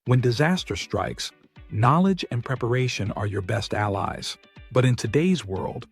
When disaster strikes, knowledge and preparation are your best allies. But in today's world,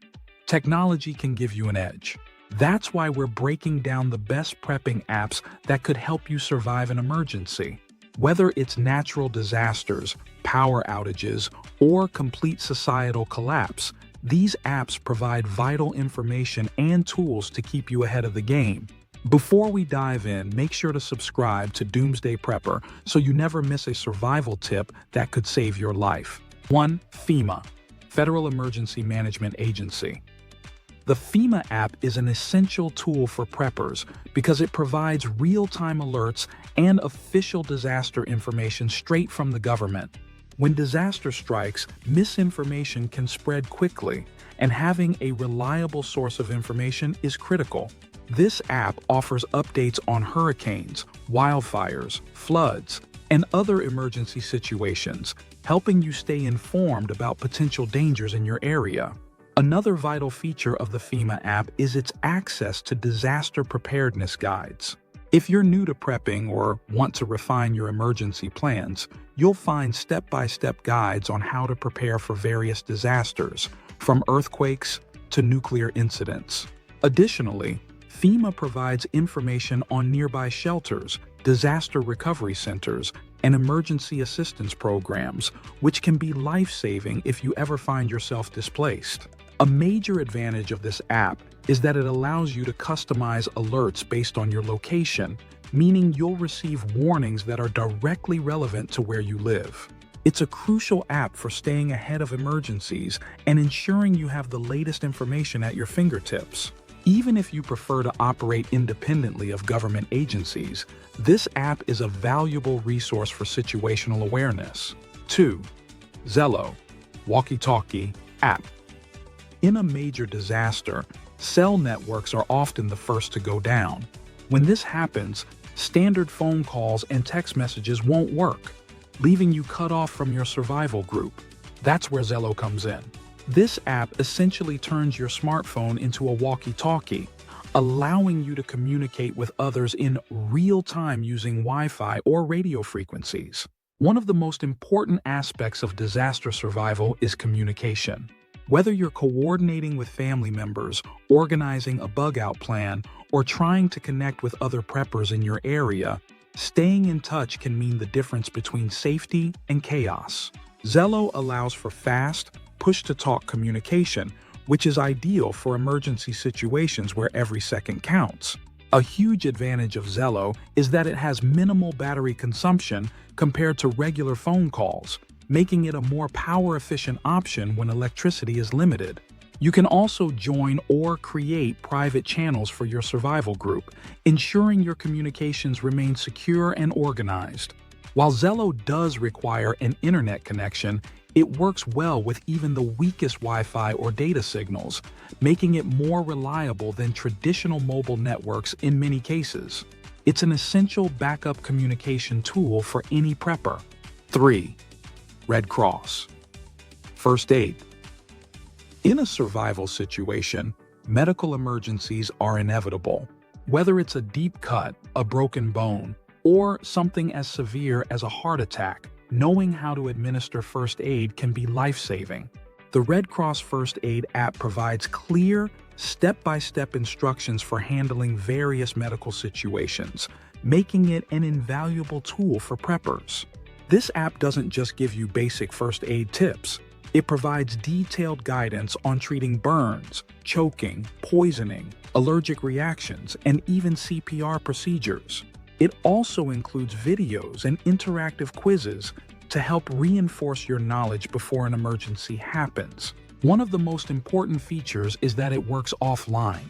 technology can give you an edge. That's why we're breaking down the best prepping apps that could help you survive an emergency. Whether it's natural disasters, power outages, or complete societal collapse, these apps provide vital information and tools to keep you ahead of the game. Before we dive in, make sure to subscribe to Doomsday Prepper so you never miss a survival tip that could save your life. 1. FEMA, Federal Emergency Management Agency. The FEMA app is an essential tool for preppers because it provides real-time alerts and official disaster information straight from the government. When disaster strikes, misinformation can spread quickly, and having a reliable source of information is critical. This app offers updates on hurricanes, wildfires, floods, and other emergency situations, helping you stay informed about potential dangers in your area. Another vital feature of the FEMA app is its access to disaster preparedness guides. If you're new to prepping or want to refine your emergency plans, you'll find step-by-step guides on how to prepare for various disasters, from earthquakes to nuclear incidents. Additionally, FEMA provides information on nearby shelters, disaster recovery centers, and emergency assistance programs, which can be life-saving if you ever find yourself displaced. A major advantage of this app is that it allows you to customize alerts based on your location, meaning you'll receive warnings that are directly relevant to where you live. It's a crucial app for staying ahead of emergencies and ensuring you have the latest information at your fingertips. Even if you prefer to operate independently of government agencies, this app is a valuable resource for situational awareness. 2. Zello, Walkie-Talkie app. In a major disaster, cell networks are often the first to go down. When this happens, standard phone calls and text messages won't work, leaving you cut off from your survival group. That's where Zello comes in. This app essentially turns your smartphone into a walkie-talkie, allowing you to communicate with others in real time using Wi-Fi or radio frequencies. One of the most important aspects of disaster survival is communication. Whether you're coordinating with family members, organizing a bug-out plan, or trying to connect with other preppers in your area, staying in touch can mean the difference between safety and chaos. Zello allows for fast, push-to-talk communication, which is ideal for emergency situations where every second counts. A huge advantage of Zello is that it has minimal battery consumption compared to regular phone calls, making it a more power-efficient option when electricity is limited. You can also join or create private channels for your survival group, ensuring your communications remain secure and organized. While Zello does require an internet connection, it works well with even the weakest Wi-Fi or data signals, making it more reliable than traditional mobile networks in many cases. It's an essential backup communication tool for any prepper. 3. Red Cross. First aid. In a survival situation, medical emergencies are inevitable. Whether it's a deep cut, a broken bone, or something as severe as a heart attack, knowing how to administer first aid can be life-saving. The Red Cross First Aid app provides clear, step-by-step instructions for handling various medical situations, making it an invaluable tool for preppers. This app doesn't just give you basic first aid tips. It provides detailed guidance on treating burns, choking, poisoning, allergic reactions, and even CPR procedures. It also includes videos and interactive quizzes to help reinforce your knowledge before an emergency happens. One of the most important features is that it works offline.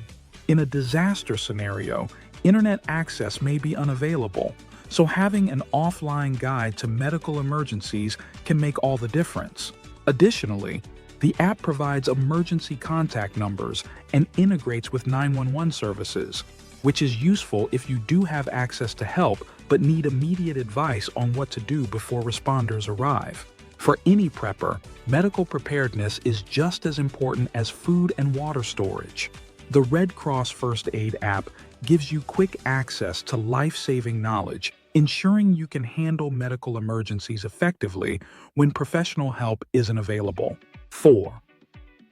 In a disaster scenario, internet access may be unavailable, so having an offline guide to medical emergencies can make all the difference. Additionally, the app provides emergency contact numbers and integrates with 911 services, which is useful if you do have access to help but need immediate advice on what to do before responders arrive. For any prepper, medical preparedness is just as important as food and water storage. The Red Cross First Aid app gives you quick access to life-saving knowledge, ensuring you can handle medical emergencies effectively when professional help isn't available. 4.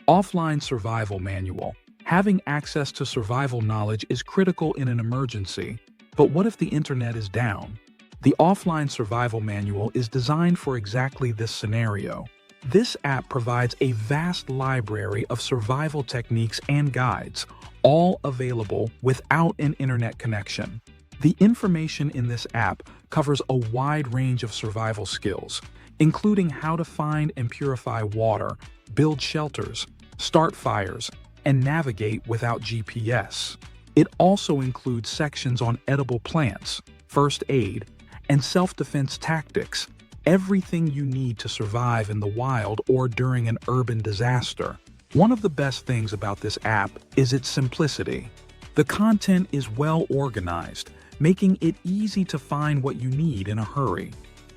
Offline Survival Manual. Having access to survival knowledge is critical in an emergency, but what if the internet is down? The Offline Survival Manual is designed for exactly this scenario. This app provides a vast library of survival techniques and guides, all available without an internet connection. The information in this app covers a wide range of survival skills, including how to find and purify water, build shelters, start fires, and navigate without GPS. It also includes sections on edible plants, first aid, and self-defense tactics, everything you need to survive in the wild or during an urban disaster. One of the best things about this app is its simplicity. The content is well organized, making it easy to find what you need in a hurry.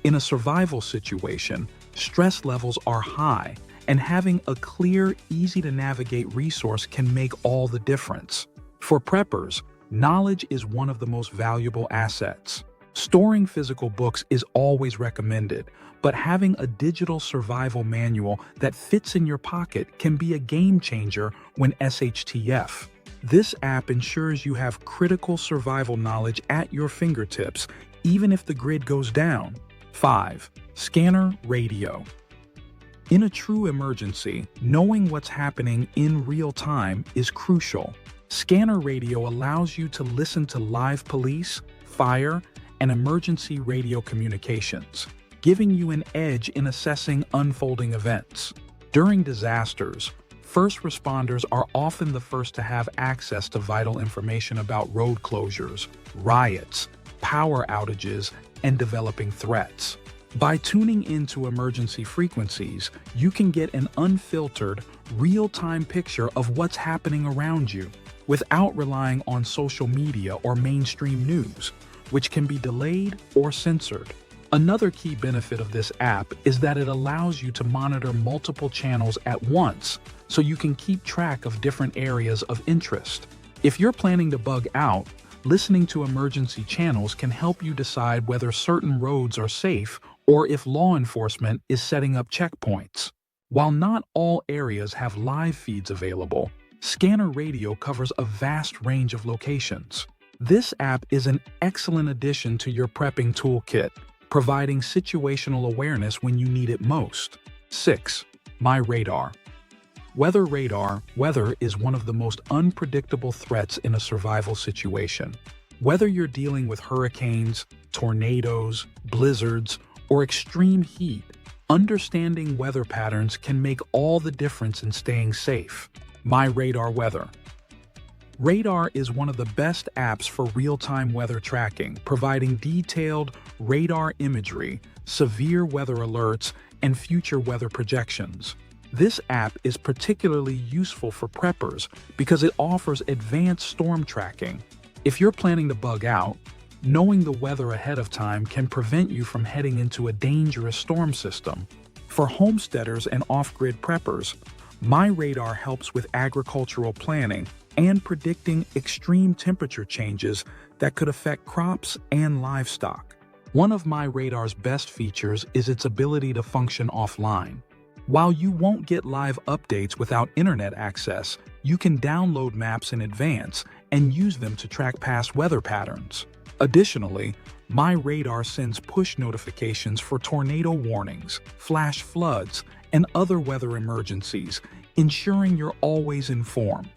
In a survival situation, stress levels are high, and having a clear, easy-to-navigate resource can make all the difference. For preppers, knowledge is one of the most valuable assets. Storing physical books is always recommended, but having a digital survival manual that fits in your pocket can be a game changer when SHTF. This app ensures you have critical survival knowledge at your fingertips, even if the grid goes down. 5. Scanner Radio. In a true emergency, knowing what's happening in real time is crucial. Scanner Radio allows you to listen to live police, fire, and emergency radio communications, giving you an edge in assessing unfolding events. During disasters, first responders are often the first to have access to vital information about road closures, riots, power outages, and developing threats. By tuning into emergency frequencies, you can get an unfiltered, real-time picture of what's happening around you, without relying on social media or mainstream news, which can be delayed or censored. Another key benefit of this app is that it allows you to monitor multiple channels at once, so you can keep track of different areas of interest. If you're planning to bug out, listening to emergency channels can help you decide whether certain roads are safe or if law enforcement is setting up checkpoints. While not all areas have live feeds available, Scanner Radio covers a vast range of locations. This app is an excellent addition to your prepping toolkit, providing situational awareness when you need it most. 6. MyRadar. Weather radar. Weather is one of the most unpredictable threats in a survival situation. Whether you're dealing with hurricanes, tornadoes, blizzards, or extreme heat, understanding weather patterns can make all the difference in staying safe. MyRadar Weather. Radar is one of the best apps for real-time weather tracking, providing detailed radar imagery, severe weather alerts, and future weather projections. This app is particularly useful for preppers because it offers advanced storm tracking. If you're planning to bug out, knowing the weather ahead of time can prevent you from heading into a dangerous storm system. For homesteaders and off-grid preppers, MyRadar helps with agricultural planning and predicting extreme temperature changes that could affect crops and livestock. One of MyRadar's best features is its ability to function offline. While you won't get live updates without internet access, you can download maps in advance and use them to track past weather patterns. Additionally, MyRadar sends push notifications for tornado warnings, flash floods, and other weather emergencies, ensuring you're always informed.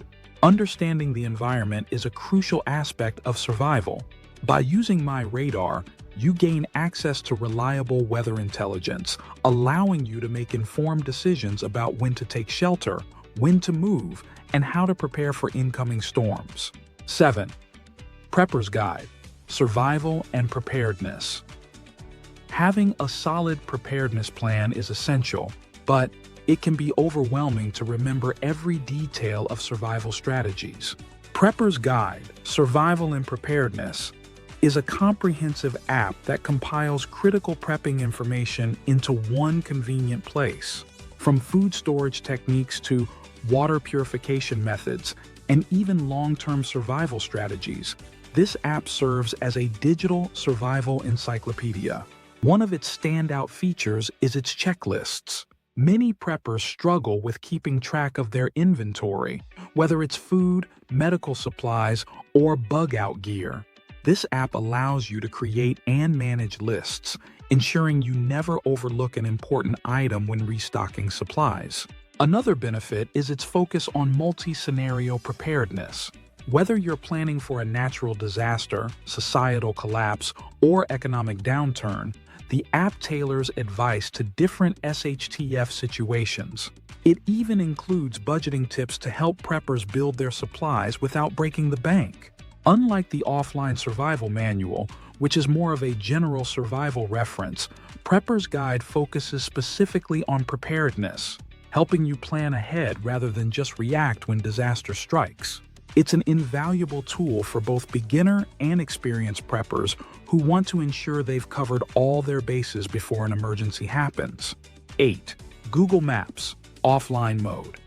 Understanding the environment is a crucial aspect of survival. By using MyRadar, you gain access to reliable weather intelligence, allowing you to make informed decisions about when to take shelter, when to move, and how to prepare for incoming storms. 7. Prepper's Guide. Survival and Preparedness. Having a solid preparedness plan is essential, but it can be overwhelming to remember every detail of survival strategies. Prepper's Guide, Survival and Preparedness, is a comprehensive app that compiles critical prepping information into one convenient place. From food storage techniques to water purification methods and even long-term survival strategies, This app serves as a digital survival encyclopedia. One of its standout features is its checklists. Many preppers struggle with keeping track of their inventory, whether it's food, medical supplies, or bug-out gear. This app allows you to create and manage lists, ensuring you never overlook an important item when restocking supplies. Another benefit is its focus on multi-scenario preparedness. Whether you're planning for a natural disaster, societal collapse, or economic downturn, the app tailors advice to different SHTF situations. It even includes budgeting tips to help preppers build their supplies without breaking the bank. Unlike the offline survival manual, which is more of a general survival reference, Prepper's Guide focuses specifically on preparedness, helping you plan ahead rather than just react when disaster strikes. It's an invaluable tool for both beginner and experienced preppers who want to ensure they've covered all their bases before an emergency happens. 8. Google Maps, offline mode.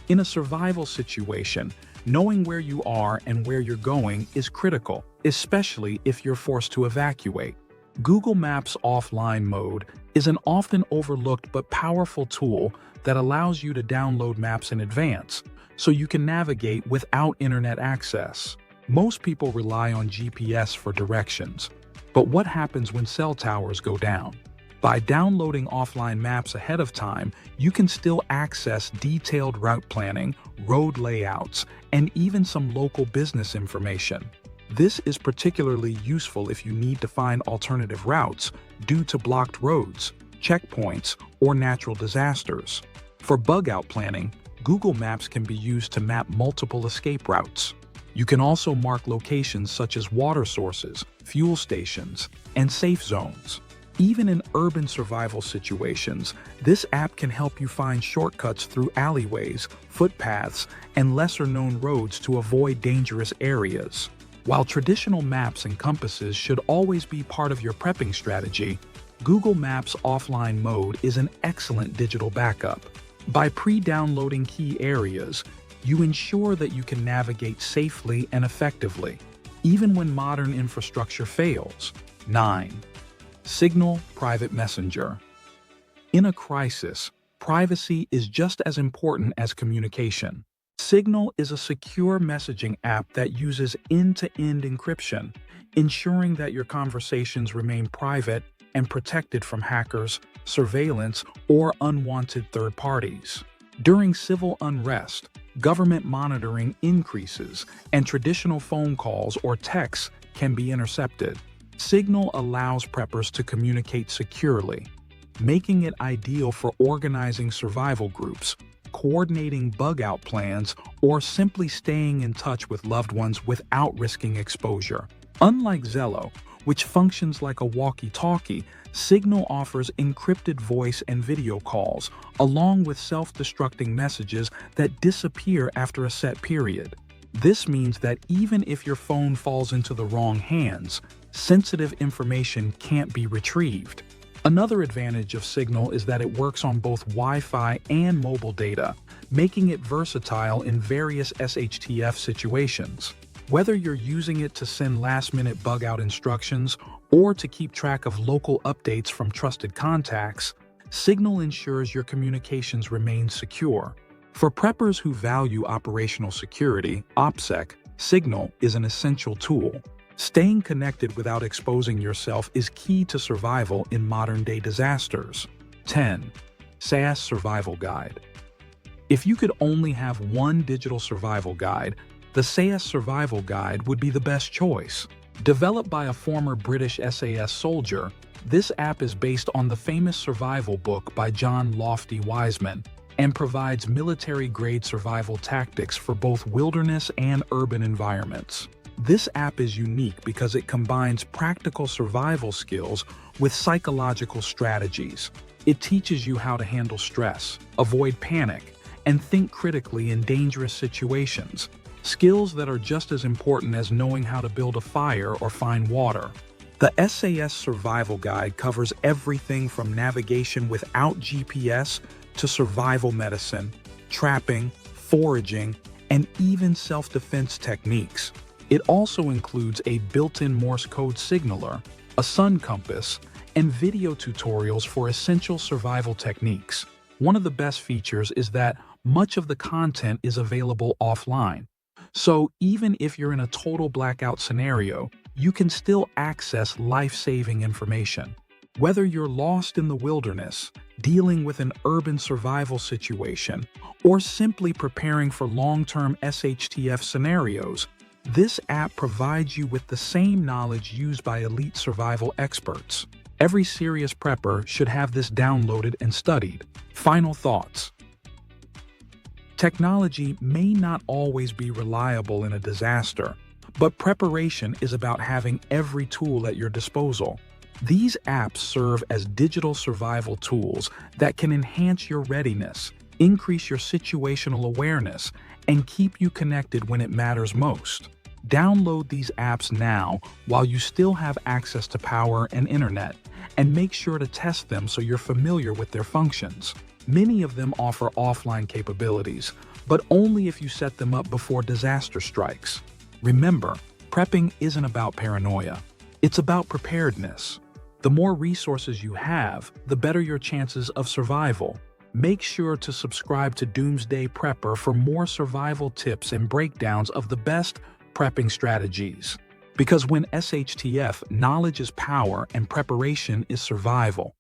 In a survival situation, knowing where you are and where you're going is critical, especially if you're forced to evacuate. Google Maps offline mode is an often overlooked but powerful tool that allows you to download maps in advance, so you can navigate without internet access. Most people rely on GPS for directions, but what happens when cell towers go down? By downloading offline maps ahead of time, you can still access detailed route planning, road layouts, and even some local business information. This is particularly useful if you need to find alternative routes due to blocked roads, checkpoints, or natural disasters. For bug-out planning, Google Maps can be used to map multiple escape routes. You can also mark locations such as water sources, fuel stations, and safe zones. Even in urban survival situations, this app can help you find shortcuts through alleyways, footpaths, and lesser-known roads to avoid dangerous areas. While traditional maps and compasses should always be part of your prepping strategy, Google Maps offline mode is an excellent digital backup. By pre-downloading key areas, you ensure that you can navigate safely and effectively, even when modern infrastructure fails. 9. Signal Private Messenger. In a crisis, privacy is just as important as communication. Signal is a secure messaging app that uses end-to-end encryption, ensuring that your conversations remain private and protected from hackers, surveillance, or unwanted third parties. During civil unrest, government monitoring increases, and traditional phone calls or texts can be intercepted. Signal allows preppers to communicate securely, making it ideal for organizing survival groups, coordinating bug-out plans, or simply staying in touch with loved ones without risking exposure. Unlike Zello, which functions like a walkie-talkie, Signal offers encrypted voice and video calls, along with self-destructing messages that disappear after a set period. This means that even if your phone falls into the wrong hands, sensitive information can't be retrieved. Another advantage of Signal is that it works on both Wi-Fi and mobile data, making it versatile in various SHTF situations. Whether you're using it to send last-minute bug-out instructions or to keep track of local updates from trusted contacts, Signal ensures your communications remain secure. For preppers who value operational security, OPSEC, Signal is an essential tool. Staying connected without exposing yourself is key to survival in modern-day disasters. 10. SAS Survival Guide. If you could only have one digital survival guide, the SAS Survival Guide would be the best choice. Developed by a former British SAS soldier, this app is based on the famous survival book by John Lofty Wiseman and provides military-grade survival tactics for both wilderness and urban environments. This app is unique because it combines practical survival skills with psychological strategies. It teaches you how to handle stress, avoid panic, and think critically in dangerous situations, skills that are just as important as knowing how to build a fire or find water. The SAS Survival Guide covers everything from navigation without GPS to survival medicine, trapping, foraging, and even self-defense techniques. It also includes a built-in Morse code signaler, a sun compass, and video tutorials for essential survival techniques. One of the best features is that much of the content is available offline. So even if you're in a total blackout scenario, you can still access life-saving information. Whether you're lost in the wilderness, dealing with an urban survival situation, or simply preparing for long-term SHTF scenarios, this app provides you with the same knowledge used by elite survival experts. Every serious prepper should have this downloaded and studied. Final thoughts. Technology may not always be reliable in a disaster, but preparation is about having every tool at your disposal. These apps serve as digital survival tools that can enhance your readiness, increase your situational awareness, and keep you connected when it matters most. Download these apps now while you still have access to power and internet, and make sure to test them so you're familiar with their functions. Many of them offer offline capabilities, but only if you set them up before disaster strikes. Remember, prepping isn't about paranoia. It's about preparedness. The more resources you have, the better your chances of survival. Make sure to subscribe to Doomsday Prepper for more survival tips and breakdowns of the best prepping strategies. Because when SHTF, knowledge is power and preparation is survival.